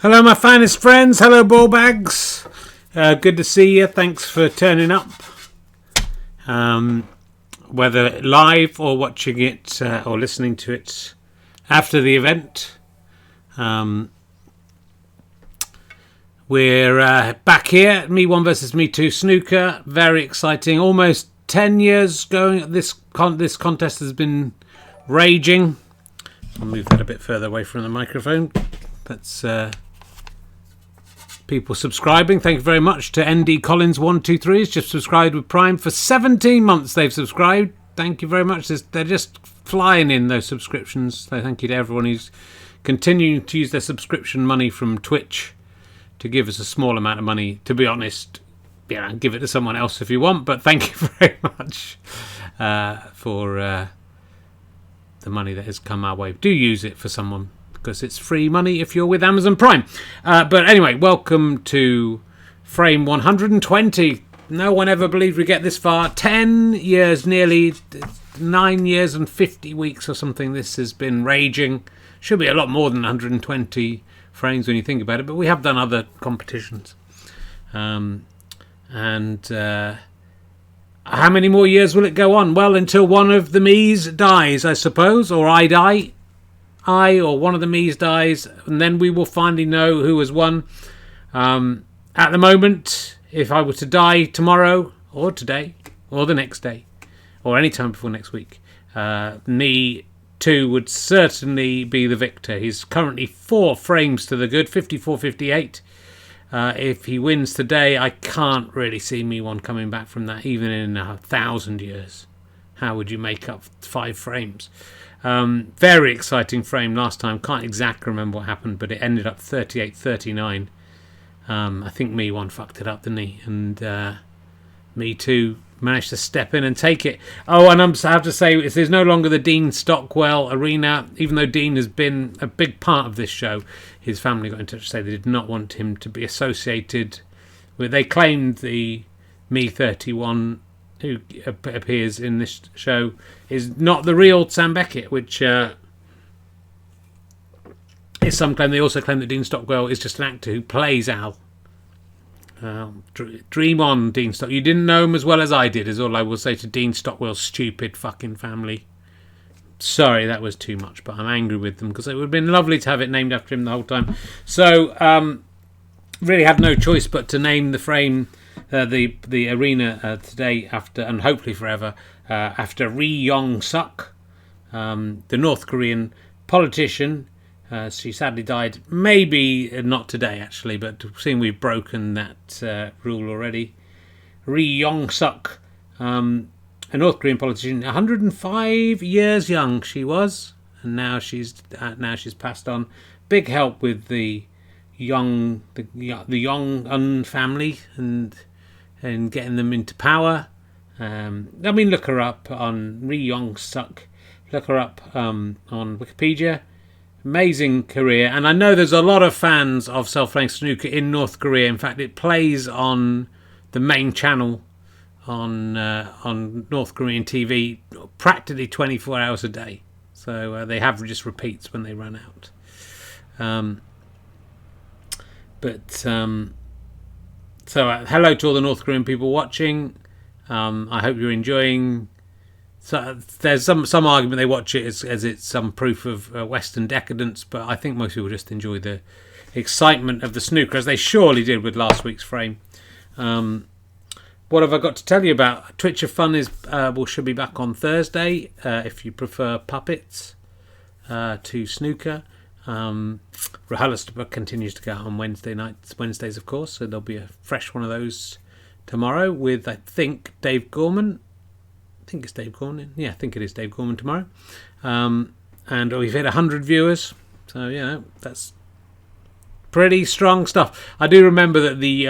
Hello, my finest friends. Hello, ball bags. Good to see you. Thanks for turning up. Whether live or watching it or listening to it after the event. We're back here at Me1 versus Me2 Snooker. Very exciting. Almost 10 years going. This contest has been raging. I'll move that a bit further away from the microphone. That's people subscribing. Thank you very much to ND Collins 123. He's just subscribed with Prime for 17 months. They've subscribed. Thank you very much. They're just flying in those subscriptions. So thank you to everyone who's continuing to use their subscription money from Twitch to give us a small amount of money. To be honest, yeah, give it to someone else if you want. But thank you very much for the money that has come our way. Do use it for someone, because it's free money if you're with Amazon Prime. But anyway, welcome to frame 120. No one ever believed we'd get this far. 10 years, nearly 9 years and 50 weeks or something. This has been raging. Should be a lot more than 120 frames when you think about it, but we have done other competitions. How many more years will it go on? Well, until one of the me's dies, I suppose, or I die. Or one of the me's dies, and then we will finally know who has won. At the moment, if I were to die tomorrow, or today, or the next day, or any time before next week, Me2 would certainly be the victor. He's currently 4 frames to the good, 54-58. If he wins today, I can't really see Me1 coming back from that, even in 1,000 years. How would you make up 5 frames? Very exciting frame last time. Can't exactly remember what happened, but it ended up 38-39. I think Me1 fucked it up, didn't he? And Me2 managed to step in and take it. Oh, and I have to say, there's no longer the Dean Stockwell arena, even though Dean has been a big part of this show. His family got in touch to say they did not want him to be associated with. They claimed the Me31 who appears in this show is not the real Sam Beckett, which is some claim. They also claim that Dean Stockwell is just an actor who plays Al. Dream on, Dean Stockwell. You didn't know him as well as I did, is all I will say to Dean Stockwell's stupid fucking family. Sorry, that was too much, but I'm angry with them, because it would have been lovely to have it named after him the whole time. So, really had no choice but to name the frame, the arena today, after, and hopefully forever, after Ri Yong-suk, the North Korean politician. She sadly died, maybe not today actually, but seeing we've broken that rule already. Ri Yong-suk, a North Korean politician, 105 years young she was, and now she's passed on. Big help with the Yong-un family and getting them into power. Look her up on Ri Yong-suk. Look her up on Wikipedia. Amazing career, and I know there's a lot of fans of self-playing snooker in North Korea. In fact, it plays on the main channel on North Korean TV practically 24 hours a day. So they have just repeats when they run out. So hello to all the North Korean people watching. I hope you're enjoying. So there's some argument they watch it as it's some proof of Western decadence, but I think most people just enjoy the excitement of the snooker, as they surely did with last week's frame. What have I got to tell you about? Twitch of Fun should be back on Thursday if you prefer puppets to snooker. Rehearsal continues to go out on Wednesdays of course, so there'll be a fresh one of those tomorrow with, I think, Dave Gorman. I think it's Dave Gorman. Yeah, I think it is Dave Gorman tomorrow. And we've hit 100 viewers. So, that's pretty strong stuff. I do remember that the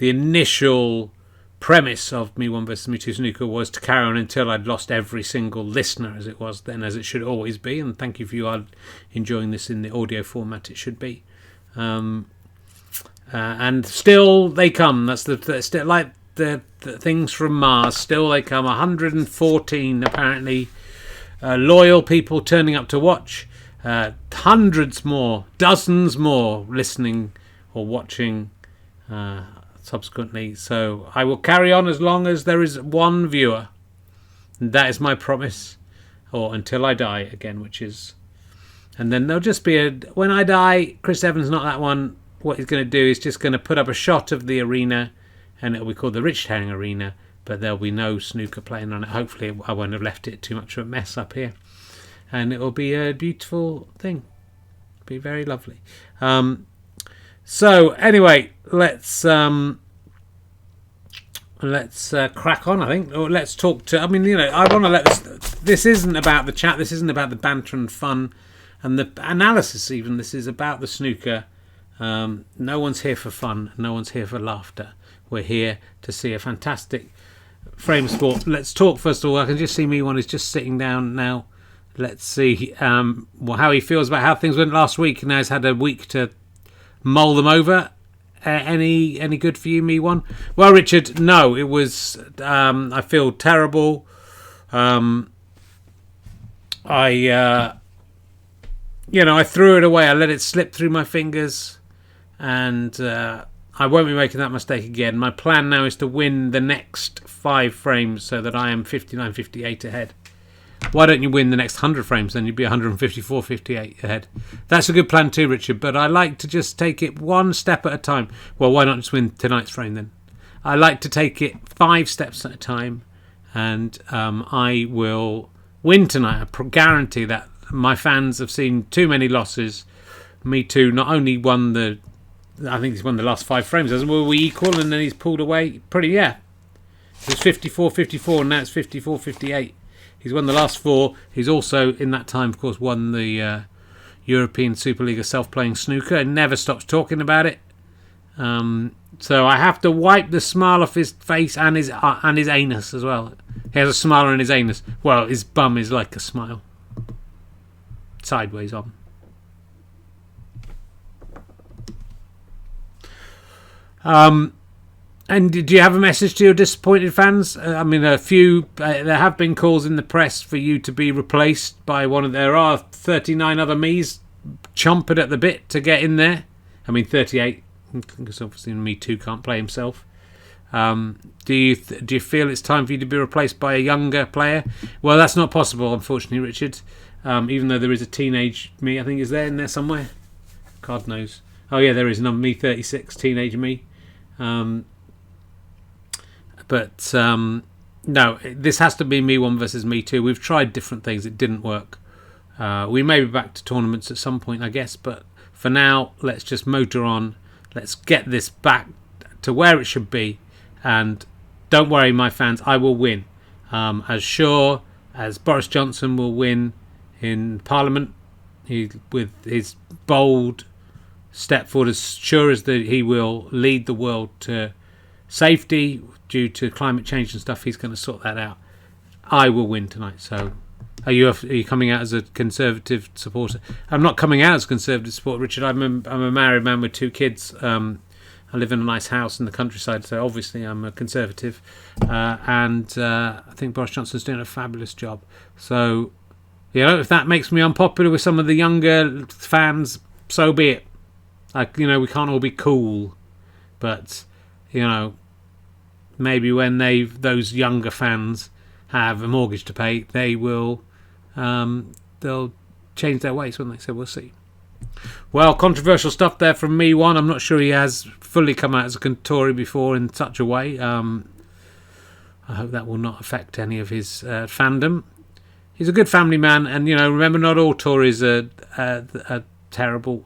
initial premise of Me1 versus Me2 Snooker was to carry on until I'd lost every single listener, as it was then, as it should always be. And thank you if you are enjoying this in the audio format it should be. And still they come. That's still like the things from Mars. Still they come. 114 apparently loyal people turning up to watch. hundreds more, dozens more listening or watching subsequently. So I will carry on as long as there is one viewer. And that is my promise, or until I die again, which is, and then there'll just be when I die, Chris Evans, not that one. What he's going to do is just going to put up a shot of the arena, and it'll be called the Rich Herring Arena, but there'll be no snooker playing on it. Hopefully I won't have left it too much of a mess up here, and it'll be a beautiful thing. It'll be very lovely. So anyway, let's crack on, I think. Or let's talk to, I mean, I want to let this isn't about the chat, this isn't about the banter and fun and the analysis even. This is about the snooker. No one's here for fun, no one's here for laughter. We're here to see a fantastic frame sport. Let's talk first of all. I can just see Me1 is just sitting down now. Let's see how he feels about how things went last week. Now he's had a week to mull them over. Any good for you, Me1? Well, Richard, no, it was. I feel terrible. I threw it away. I let it slip through my fingers, and I won't be making that mistake again. My plan now is to win the next 5 frames so that I am 59.58 ahead. Why don't you win the next 100 frames? Then you'd be 154.58 ahead. That's a good plan too, Richard. But I like to just take it one step at a time. Well, why not just win tonight's frame then? I like to take it 5 steps at a time, and I will win tonight. I guarantee that. My fans have seen too many losses. Me2 not only won I think he's won the last 5 frames. Were we equal? And then he's pulled away. It was 54.54, and now it's 54.58. He's won the last 4. He's also, in that time, of course, won the European Super League of Self-Playing Snooker and never stops talking about it. So I have to wipe the smile off his face and his anus as well. He has a smile on his anus. Well, his bum is like a smile. Sideways on. And do you have a message to your disappointed fans? I mean, a few. There have been calls in the press for you to be replaced by one of. There are 39 other me's chomping at the bit to get in there. I mean, 38, because obviously Me2 can't play himself. Do you feel it's time for you to be replaced by a younger player? Well, that's not possible, unfortunately, Richard. Even though there is a teenage me, I think is there in there somewhere. God knows. Oh yeah, there is number Me 36, teenage me. But no, this has to be Me1 versus Me2. We've tried different things. It didn't work. We may be back to tournaments at some point, I guess. But for now, let's just motor on. Let's get this back to where it should be. And don't worry, my fans, I will win. As sure as Boris Johnson will win in Parliament. With his bold step forward, as sure as that he will lead the world to safety due to climate change and stuff, he's going to sort that out. I will win tonight. So are you coming out as a Conservative supporter? I'm not coming out as a Conservative supporter, Richard. I'm a married man with 2 kids. I live in a nice house in the countryside, so obviously I'm a Conservative. And I think Boris Johnson's doing a fabulous job. So, if that makes me unpopular with some of the younger fans, so be it. We can't all be cool. But, maybe when those younger fans have a mortgage to pay, they'll change their ways, won't they? So we'll see. Well, controversial stuff there from Me1. I'm not sure he has fully come out as a Tory before in such a way. I hope that will not affect any of his fandom. He's a good family man, and remember, not all Tories are terrible.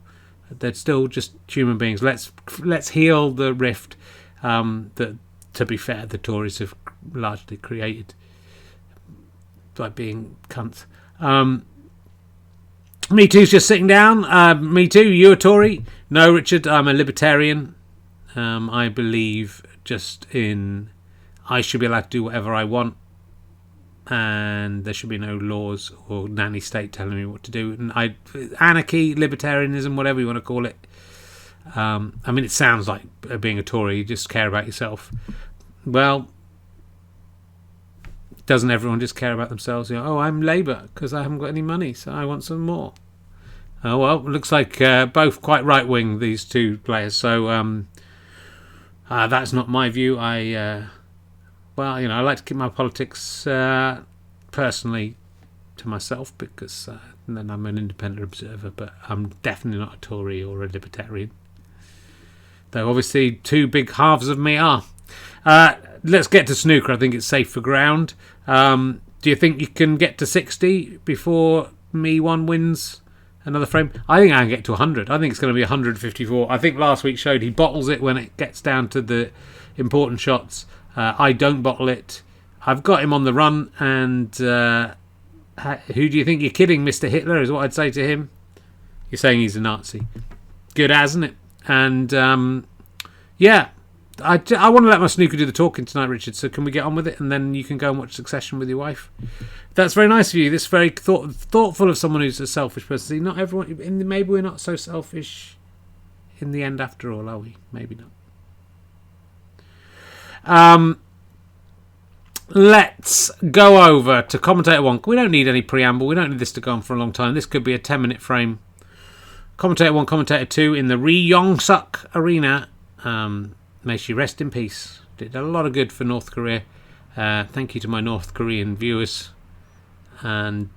They're still just human beings. Let's heal the rift that, to be fair, the Tories have largely created by being cunts. Me2's just sitting down. Me2, you a Tory? No, Richard, I'm a libertarian. I believe I should be allowed to do whatever I want, and there should be no laws or nanny state telling me what to do. And anarchy, libertarianism, whatever you want to call it. It sounds like being a Tory, you just care about yourself. Well, doesn't everyone just care about themselves? I'm Labour because I haven't got any money, so I want some more. Oh, well, looks like both quite right-wing, these two players. So that's not my view. Well, I like to keep my politics personally to myself because then I'm an independent observer, but I'm definitely not a Tory or a Libertarian. Though obviously two big halves of me are. Let's get to snooker. I think it's safe for ground. Do you think you can get to 60 before Me1 wins another frame? I think I can get to 100. I think it's going to be 154. I think last week showed he bottles it when it gets down to the important shots. I don't bottle it. I've got him on the run, and who do you think you're kidding, Mr. Hitler, is what I'd say to him. You're saying he's a Nazi. Good, hasn't it? And yeah, I want to let my snooker do the talking tonight, Richard, so can we get on with it, and then you can go and watch Succession with your wife? That's very nice of you. This is very thoughtful of someone who's a selfish person. See, not everyone, maybe we're not so selfish in the end after all, are we? Maybe not. Let's go over to Commentator 1. We don't need any preamble. We don't need this to go on for a long time. This could be a 10-minute frame. Commentator 1, Commentator 2 in the Ri Yong-suk Arena. May she rest in peace. Did a lot of good for North Korea. Thank you to my North Korean viewers. And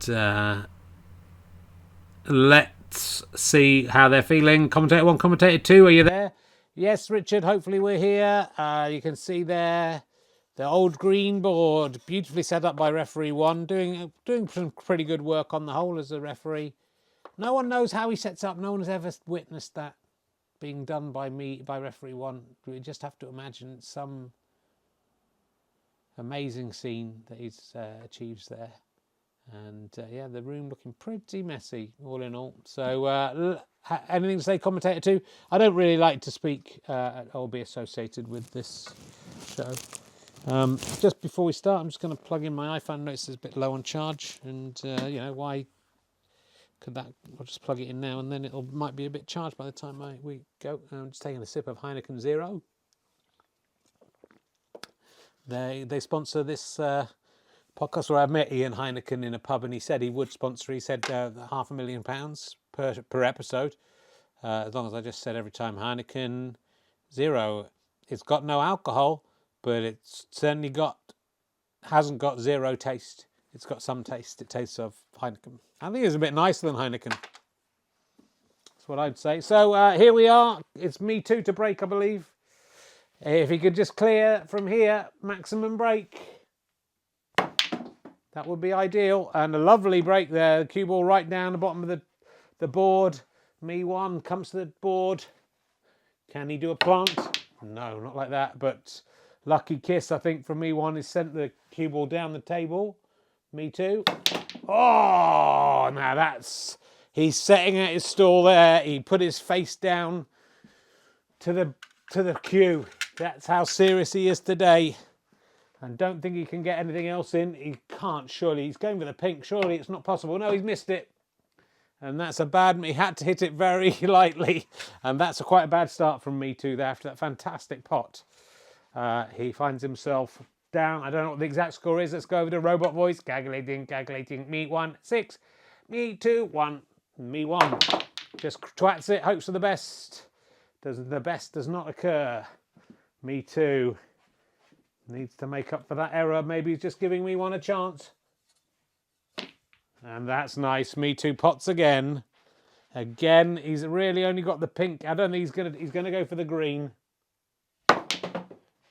let's see how they're feeling. Commentator 1, Commentator 2, are you there? Yes, Richard, hopefully we're here. You can see there the old green board, beautifully set up by referee 1, doing some pretty good work on the whole as a referee. No one knows how he sets up. No one has ever witnessed that being done by referee 1. We just have to imagine some amazing scene that he achieves there. And yeah, the room looking pretty messy, all in all. So anything to say, Commentator 2? I don't really like to speak or be associated with this show. Just before we start, I'm just going to plug in my iPhone. Notice it's a bit low on charge, and why could that? I'll just plug it in now, and then it might be a bit charged by the time we go. I'm just taking a sip of Heineken Zero. They sponsor this podcast where I met Ian Heineken in a pub, and he said he would sponsor. He said £500,000 per episode, as long as I just said every time Heineken Zero. It's got no alcohol, but it's certainly hasn't got zero taste. It's got some taste. It tastes of Heineken. I think it's a bit nicer than Heineken. That's what I'd say. So here we are. It's Me2 to break, I believe. If he could just clear from here, maximum break. That would be ideal. And a lovely break there. The cue ball right down the bottom of the board. Me1 comes to the board. Can he do a plant? No, not like that. But lucky kiss, I think, from Me1 is sent the cue ball down the table. Me2. Oh, now he's setting at his stall there. He put his face down to the cue. That's how serious he is today. And don't think he can get anything else in. He can't, surely. He's going for the pink. Surely it's not possible. No, he's missed it. And that's he had to hit it very lightly. And that's quite a bad start from Me2 there after that fantastic pot. He finds himself down. I don't know what the exact score is. Let's go over to robot voice. Calculating. Me1, 6. Me2, 1. Me1 just twats it. Hopes for the best. The best does not occur. Me2 needs to make up for that error. Maybe he's just giving Me1 a chance. And that's nice. Me2 pots again. Again, he's really only got the pink. I don't think he's gonna go for the green.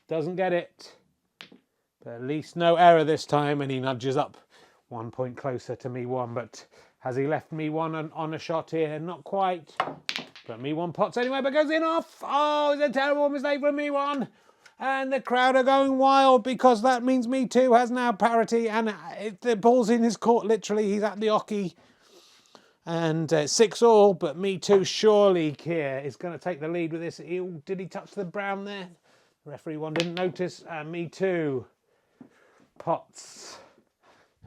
Doesn't get it. But at least no error this time, and he nudges up 1 point closer to Me1. But has he left Me1 on a shot here? Not quite. But Me1 pots anyway, but goes in off. Oh, it's a terrible mistake from Me1. And the crowd are going wild because that means Me2 has now parity, and the ball's in his court, literally. He's at the hockey. And 6-all, but Me2 surely here is going to take the lead with this. Did he touch the brown there? Referee 1 didn't notice. Me2 pots.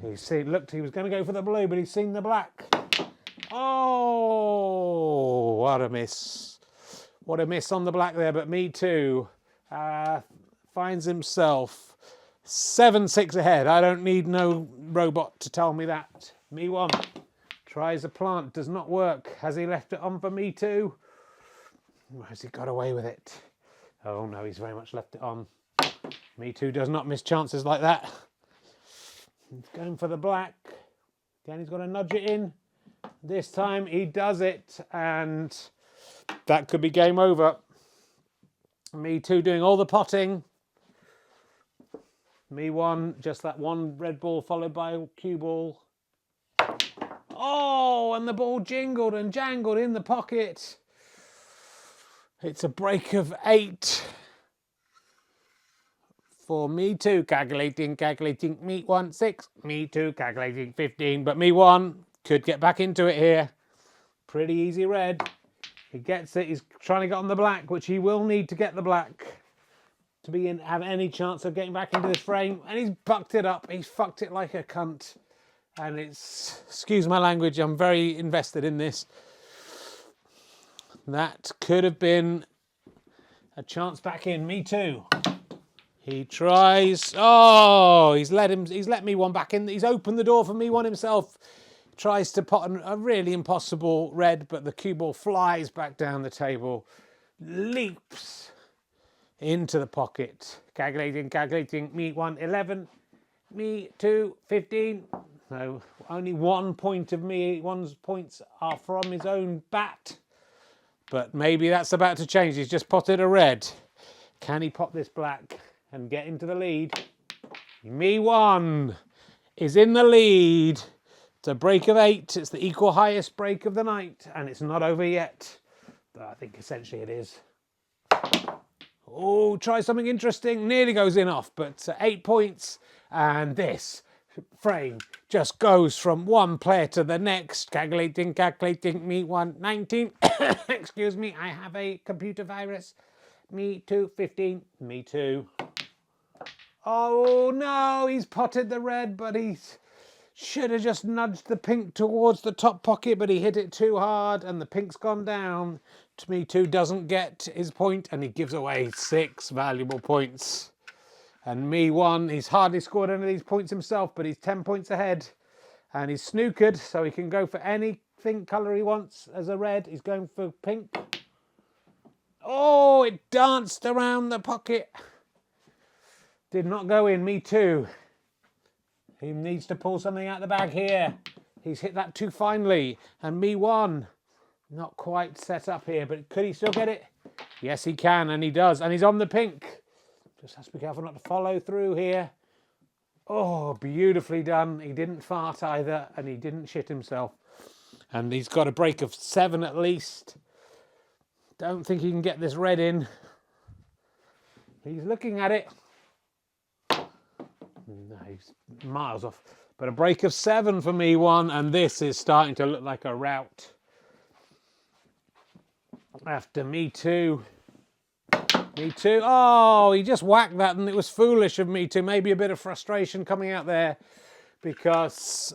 He was going to go for the blue, but he's seen the black. Oh, what a miss. What a miss on the black there, but Me2 finds himself 7-6 ahead. I don't need no robot to tell me that. Me1 Tries a plant, does not work. Has he left it on for Me2? Or has he got away with it? Oh no, he's very much left it on. Me2 does not miss chances like that. He's going for the black. Again, he's got to nudge it in. This time he does it, and that could be game over. Me2 doing all the potting. Me1, just that one red ball followed by a cue ball. Oh, and the ball jingled and jangled in the pocket. It's a break of 8 for Me2. Calculating, Me1, 6. Me2, calculating, 15. But Me1 could get back into it here. Pretty easy red. He gets it. He's trying to get on the black, which he will need to get the black to have any chance of getting back into this frame. And he's bucked it up. He's fucked it like a cunt. And it's, excuse my language, I'm very invested in this. That could have been a chance back in. Me2. He tries. Oh, he's let Me1 back in. He's opened the door for Me1 himself. Tries to pot a really impossible red, but the cue ball flies back down the table. Leaps into the pocket. Calculating. Me1, 11. Me2, 15. No, only 1 point of Me1's points are from his own bat. But maybe that's about to change. He's just potted a red. Can he pot this black and get into the lead? Me1 is in the lead. It's a break of 8. It's the equal highest break of the night, and it's not over yet. But I think essentially it is. Oh, try something interesting. Nearly goes in off, but 8 points. And this frame just goes from one player to the next. Calculating. Me1, 19. Excuse me, I have a computer virus. Me2, 15. Me2. Oh no, he's potted the red, but he should have just nudged the pink towards the top pocket, but he hit it too hard and the pink's gone down. Me2 doesn't get his point and he gives away 6 valuable points. And Me1, he's hardly scored any of these points himself, but he's 10 points ahead. And he's snookered, so he can go for anything colour he wants as a red. He's going for pink. Oh, it danced around the pocket. Did not go in. Me2. He needs to pull something out of the bag here. He's hit that too finely. And Me1, not quite set up here, but could he still get it? Yes, he can, and he does. And he's on the pink. Just has to be careful not to follow through here. Oh, beautifully done. He didn't fart either, and he didn't shit himself. And he's got a break of 7 at least. Don't think he can get this red in. He's looking at it. No, he's miles off. But a break of 7 for Me1, and this is starting to look like a rout. After Me2. Me2. Oh, he just whacked that, and it was foolish of Me2. Maybe a bit of frustration coming out there because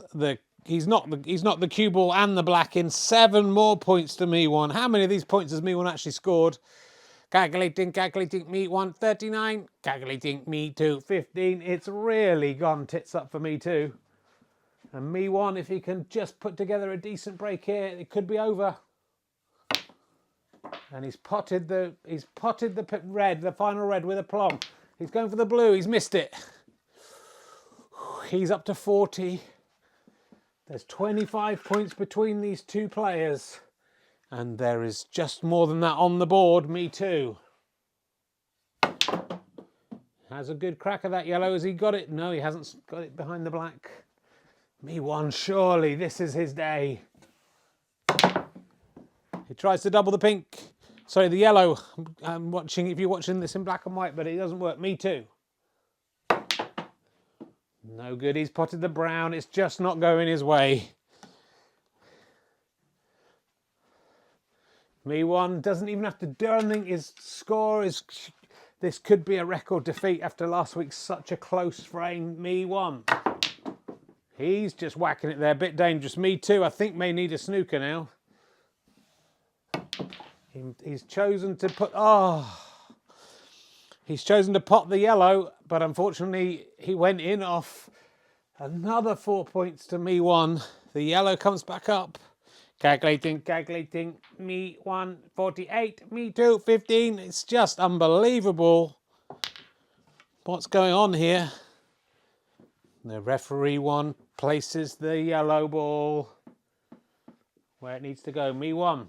he's not the cue ball and the black in. 7 more points to Me1. How many of these points has Me1 actually scored? Calculating. Me1, 39. Calculating. Me2, 15. It's really gone tits up for Me2. And Me1, if he can just put together a decent break here, it could be over. And he's potted the red, the final red with a plum. He's going for the blue. He's missed it. He's up to 40. There's 25 points between these two players. And there is just more than that on the board. Me2. Has a good crack at that yellow. Has he got it? No, he hasn't got it behind the black. Me1, surely this is his day. He tries to double the pink. Sorry, the yellow. I'm watching, if you're watching this in black and white, but it doesn't work. Me2. No good. He's potted the brown. It's just not going his way. Me1 doesn't even have to do anything. His score is... This could be a record defeat after last week's such a close frame. Me1. He's just whacking it there. A bit dangerous. Me2, I think, may need a snooker now. He's chosen to put... Oh... He's chosen to pot the yellow, but unfortunately he went in off. Another 4 points to Me1. The yellow comes back up. Calculating. Me1, 48. Me2, 15. It's just unbelievable what's going on here. The referee one places the yellow ball where it needs to go. Me1.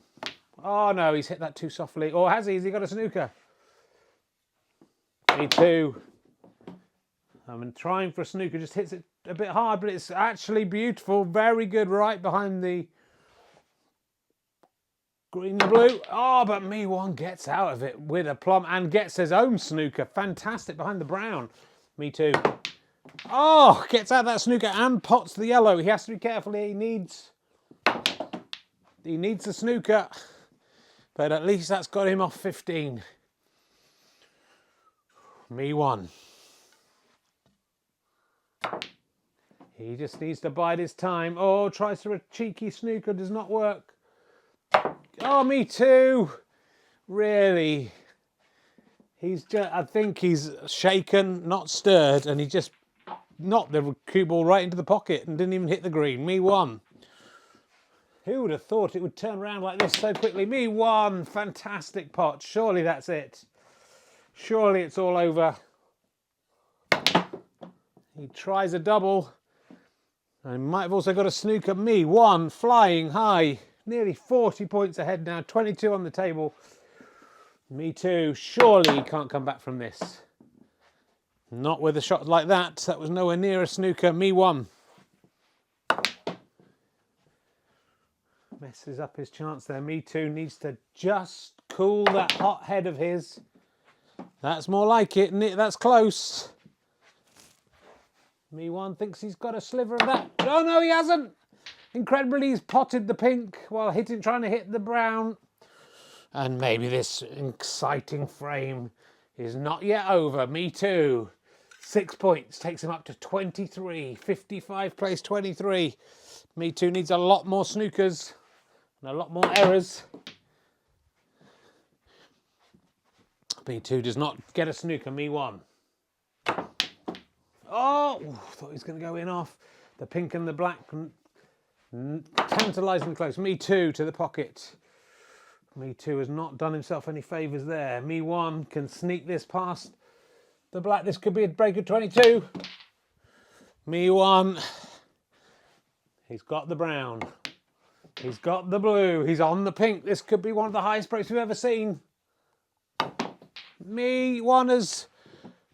Oh no, he's hit that too softly. Or has he? Has he got a snooker? Me2. I'm trying for a snooker, just hits it a bit hard, but it's actually beautiful. Very good, right behind the green and blue. Oh, but Me1 gets out of it with a plum and gets his own snooker. Fantastic behind the brown. Me2. Oh, gets out that snooker and pots the yellow. He has to be careful. He needs the snooker, but at least that's got him off 15. Me1. He just needs to bide his time. Oh, tries for a cheeky snooker, does not work. Oh, Me2. Really? I think he's shaken, not stirred, and he just knocked the cue ball right into the pocket and didn't even hit the green. Me1. Who would have thought it would turn around like this so quickly? Me1. Fantastic pot. Surely that's it. Surely it's all over. He tries a double. And he might have also got a snooker. Me1 flying high. Nearly 40 points ahead now. 22 on the table. Me2. Surely he can't come back from this. Not with a shot like that. That was nowhere near a snooker. Me1. Messes up his chance there. Me2 needs to just cool that hot head of his. That's more like it. That's close. Me1 thinks he's got a sliver of that. Oh no, he hasn't. Incredibly, he's potted the pink while trying to hit the brown. And maybe this exciting frame is not yet over. Me2. 6 points. Takes him up to 23. 55 place 23. Me2 needs a lot more snookers and a lot more errors. Me2 does not get a snooker. Me1. Oh, thought he was going to go in off. The pink and the black, tantalising close. Me2 to the pocket. Me2 has not done himself any favours there. Me1 can sneak this past the black. This could be a break of 22. Me1. He's got the brown. He's got the blue. He's on the pink. This could be one of the highest breaks we've ever seen. Me1 has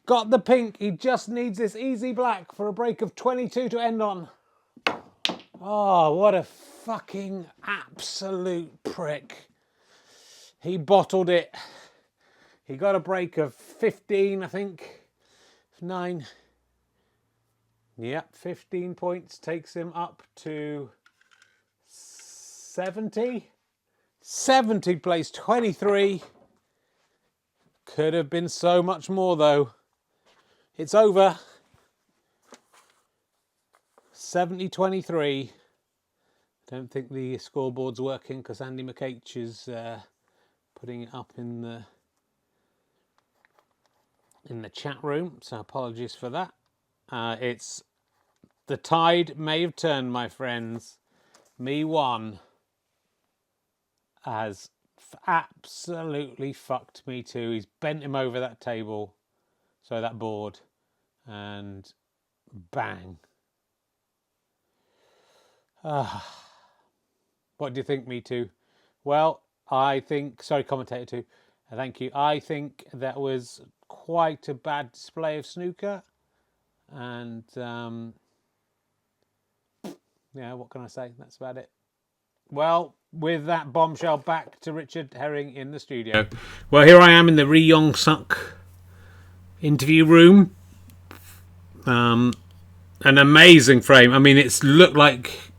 got the pink. He just needs this easy black for a break of 22 to end on. Oh, what a fucking absolute prick. He bottled it. He got a break of 15, I think. 9. Yep, 15 points takes him up to 70. 70 place 23. Could have been so much more though. It's over. 70-23. Don't think the scoreboard's working because Andy McH is putting it up in the chat room. So apologies for that. It's the tide may have turned, my friends. Me1 has absolutely fucked Me2. He's bent him over that table, so that board, and bang. What do you think, Me2? Well, I think, sorry, commentator 2, thank you. I think that was quite a bad display of snooker, and yeah, what can I say? That's about it. Well, with that bombshell, back to Richard Herring in the studio. Well, here I am in the Ri Yong Suk interview room. An amazing frame. I mean, it's looked like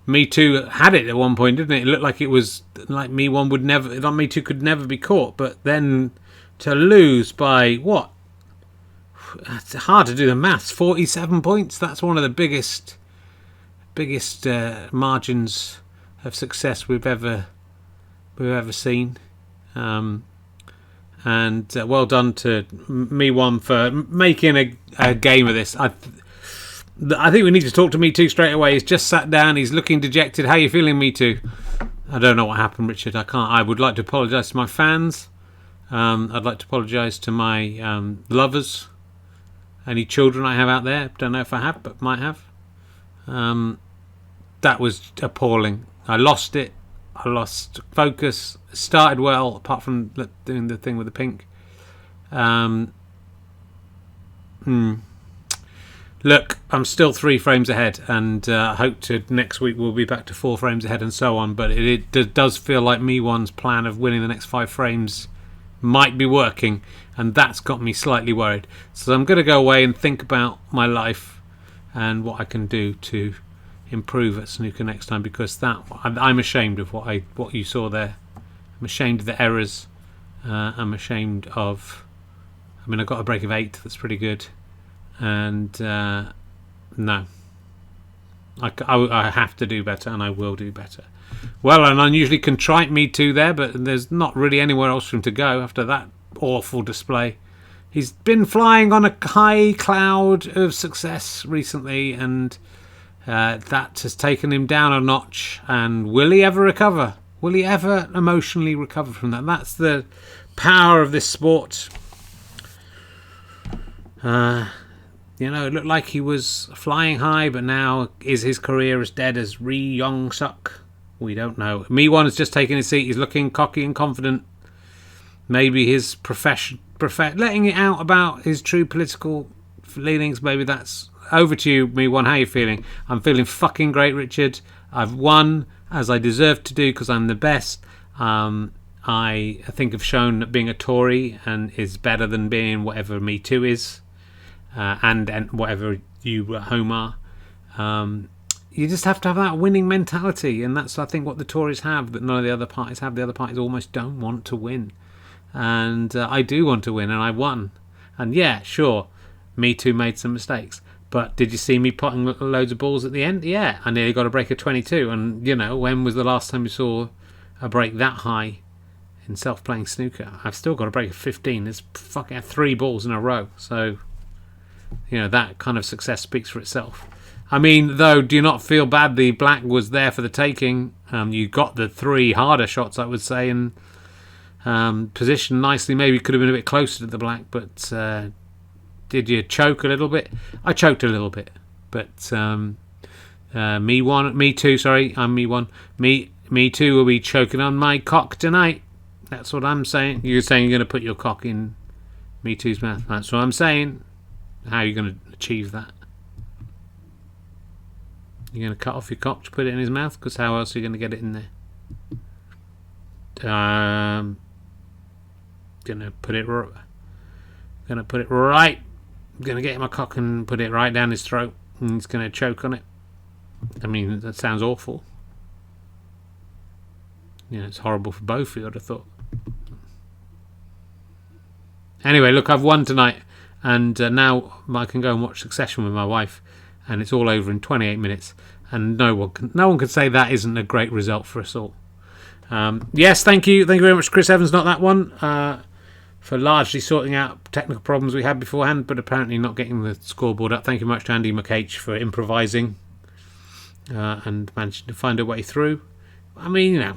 Me2 had it at one point, didn't it? It looked like it was like Me1 would never, like Me2 could never be caught. But then to lose by what? It's hard to do the maths. 47 points. That's one of the biggest margins of success we've ever seen, and well done to Me1 for making a game of this. I think we need to talk to Me2 straight away. He's just sat down. He's looking dejected. How are you feeling, Me2? I don't know what happened, Richard. I can't. I would like to apologise to my fans. I'd like to apologise to my lovers. Any children I have out there. Don't know if I have, but might have. That was appalling. I lost it. I lost focus. Started well, apart from doing the thing with the pink. Look, I'm still 3 frames ahead, and I hope to next week we'll be back to 4 frames ahead and so on. But it does feel like Me1's plan of winning the next 5 frames might be working, and that's got me slightly worried. So I'm going to go away and think about my life and what I can do to improve at snooker next time, because I'm ashamed of what you saw there. I'm ashamed of the errors. I'm ashamed of. I mean, I got a break of 8. That's pretty good. And no, I have to do better, and I will do better. Well, an unusually contrite Me2 there, but there's not really anywhere else for him to go after that awful display. He's been flying on a high cloud of success recently, and that has taken him down a notch. And will he ever recover? Will he ever emotionally recover from that? That's the power of this sport. You know, it looked like he was flying high, but now is his career as dead as Ri Yong Suk? We don't know. Me1 has just taken his seat. He's looking cocky and confident. Maybe his letting it out about his true political leanings. Maybe that's over to you, Me1. How are you feeling? I'm feeling fucking great, Richard. I've won as I deserve to do because I'm the best. I think I've shown that being a Tory and is better than being whatever Me2 is. And whatever you at home are, you just have to have that winning mentality, and that's I think what the Tories have that none of the other parties have. The other parties almost don't want to win, and I do want to win, and I won. And yeah, sure, Me2 made some mistakes, but did you see me potting loads of balls at the end? Yeah, I nearly got a break of 22, and you know, when was the last time you saw a break that high in self-playing snooker? I've still got a break of 15. It's fucking 3 balls in a row, so. You know, that kind of success speaks for itself. I mean, though, do you not feel bad? The black was there for the taking. You got the 3 harder shots, I would say, and positioned nicely. Maybe could have been a bit closer to the black, but did you choke a little bit? I choked a little bit, but Me2, sorry, I'm Me1. Me2 will be choking on my cock tonight. That's what I'm saying. You're saying you're going to put your cock in Me2's mouth. That's what I'm saying. How are you going to achieve that? You're going to cut off your cock to put it in his mouth? Because how else are you going to get it in there? Going to put it right. I'm going to get my cock and put it right down his throat, and he's going to choke on it. I mean, that sounds awful. You know, it's horrible for both of you, I'd have thought. Anyway, look, I've won tonight. And now I can go and watch Succession with my wife, and it's all over in 28 minutes. And no one can say that isn't a great result for us all. Yes, thank you very much, Chris Evans. Not that one for largely sorting out technical problems we had beforehand, but apparently not getting the scoreboard up. Thank you very much to Andy McH for improvising and managing to find a way through. I mean, you know,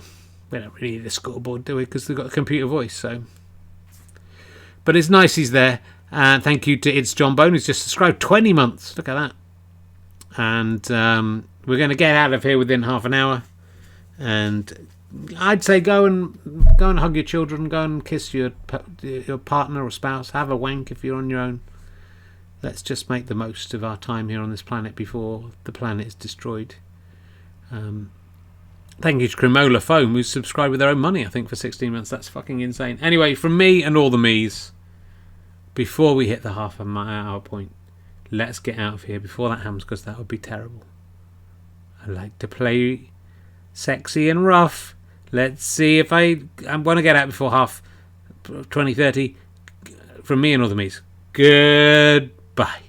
we don't really need a scoreboard, do we? Because they've got a computer voice. So, but it's nice he's there. And thank you to It's John Bone, who's just subscribed 20 months. Look at that. And we're going to get out of here within half an hour. And I'd say go and hug your children, go and kiss your partner or spouse, have a wank if you're on your own. Let's just make the most of our time here on this planet before the planet is destroyed. Thank you to Cremola Foam, who's subscribed with their own money, I think, for 16 months. That's fucking insane. Anyway, from me and all the me's, before we hit the half an hour point, let's get out of here before that happens, because that would be terrible. I like to play sexy and rough. Let's see if I'm going to get out before half 2030. From me and all the me's, goodbye.